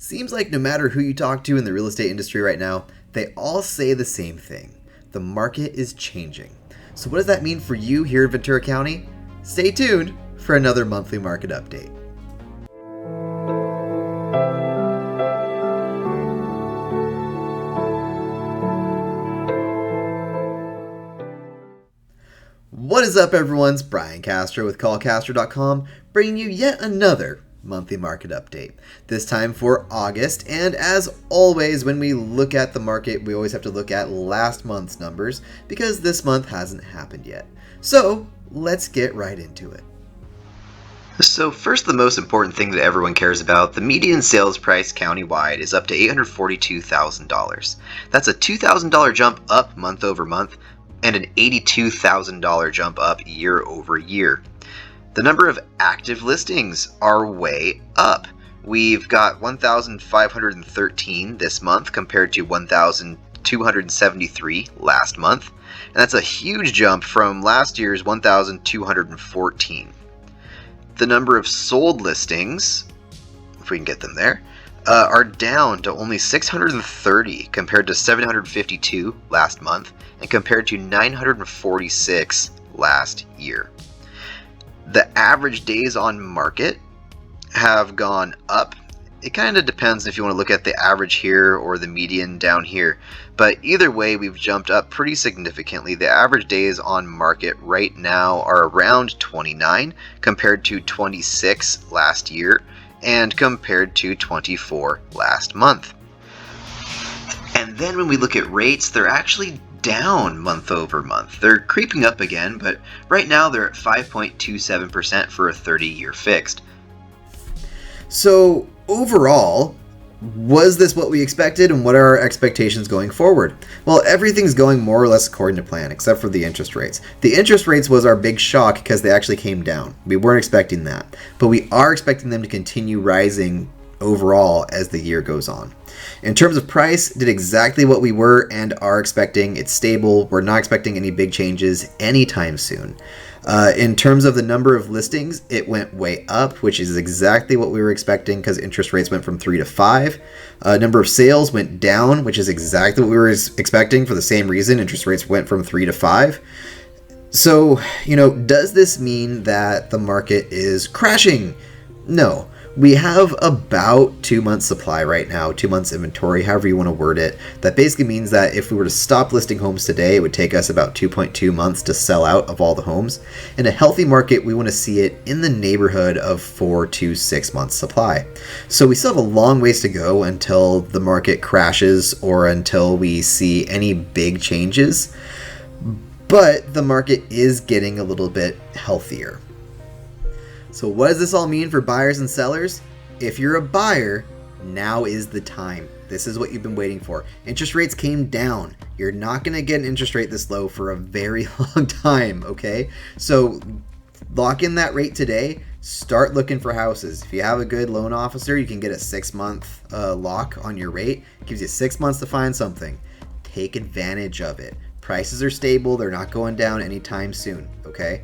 Seems like no matter who you talk to in the real estate industry right now, they all say the same thing. The market is changing. So what does that mean for you here in Ventura County? Stay tuned for another monthly market update. What is up, everyone? It's Brian Castro with CallCastro.com, bringing you yet another monthly market update, this time for August. And as always, when we look at the market, we always have to look at last month's numbers because this month hasn't happened yet. So let's get right into it. So first, the most important thing that everyone cares about, the median sales price countywide is up to $842,000. That's a $2,000 jump up month over month and an $82,000 jump up year over year. The number of active listings are way up. We've got 1,513 this month compared to 1,273 last month. And that's a huge jump from last year's 1,214. The number of sold listings, if we can get them there, are down to only 630 compared to 752 last month and compared to 946 last year. The average days on market have gone up. It kind of depends if you want to look at the average here or the median down here, but either way we've jumped up pretty significantly. The average days on market right now are around 29 compared to 26 last year and compared to 24 last month. And then when we look at rates, they're actually down month over month. They're creeping up again, but right now they're at 5.27% for a 30-year fixed. So overall, was this what we expected, and what are our expectations going forward? Well, everything's going more or less according to plan, except for the interest rates. The interest rates was our big shock because they actually came down. We weren't expecting that, but we are expecting them to continue rising overall as the year goes on. In terms of price, did exactly what we were and are expecting. It's stable. We're not expecting any big changes anytime soon. In terms of the number of listings, it went way up, which is exactly what we were expecting because interest rates went from 3 to 5. Number of sales went down, which is exactly what we were expecting for the same reason. Interest rates went from 3 to 5. So, does this mean that the market is crashing? No. We have about 2 months supply right now, 2 months inventory, however you want to word it. That basically means that if we were to stop listing homes today, it would take us about 2.2 months to sell out of all the homes. In a healthy market, we want to see it in the neighborhood of 4 to 6 months supply. So we still have a long ways to go until the market crashes or until we see any big changes. But the market is getting a little bit healthier. So what does this all mean for buyers and sellers? If you're a buyer, now is the time. This is what you've been waiting for. Interest rates came down. You're not going to get an interest rate this low for a very long time, okay? So lock in that rate today. Start looking for houses. If you have a good loan officer, you can get a 6-month lock on your rate. It gives you 6 months to find something. Take advantage of it. Prices are stable. They're not going down anytime soon, okay?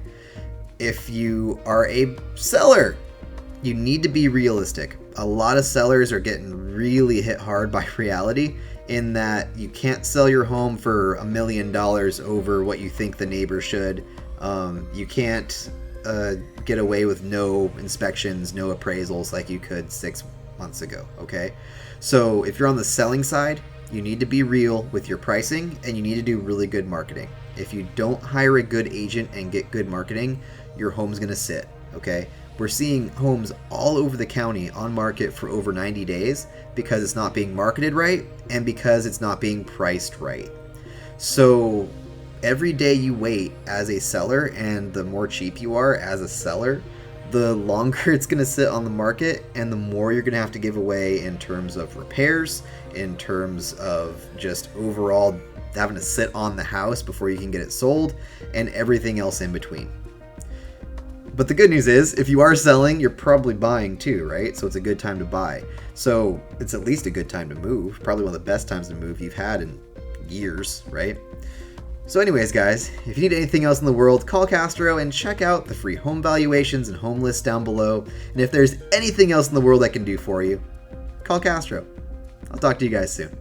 If you are a seller, you need to be realistic. A lot of sellers are getting really hit hard by reality in that you can't sell your home for $1 million over what you think the neighbor should. You can't get away with no inspections, no appraisals like you could 6 months ago, okay? So if you're on the selling side, you need to be real with your pricing and you need to do really good marketing. If you don't hire a good agent and get good marketing, your home's going to sit, okay? We're seeing homes all over the county on market for over 90 days because it's not being marketed right and because it's not being priced right. So every day you wait as a seller and the more cheap you are as a seller, the longer it's going to sit on the market and the more you're going to have to give away in terms of repairs, in terms of just overall having to sit on the house before you can get it sold, and everything else in between. But the good news is, if you are selling, you're probably buying too, right? So it's a good time to buy. So it's at least a good time to move. Probably one of the best times to move you've had in years, right? So anyways, guys, if you need anything else in the world, call Castro and check out the free home valuations and home lists down below. And if there's anything else in the world I can do for you, call Castro. I'll talk to you guys soon.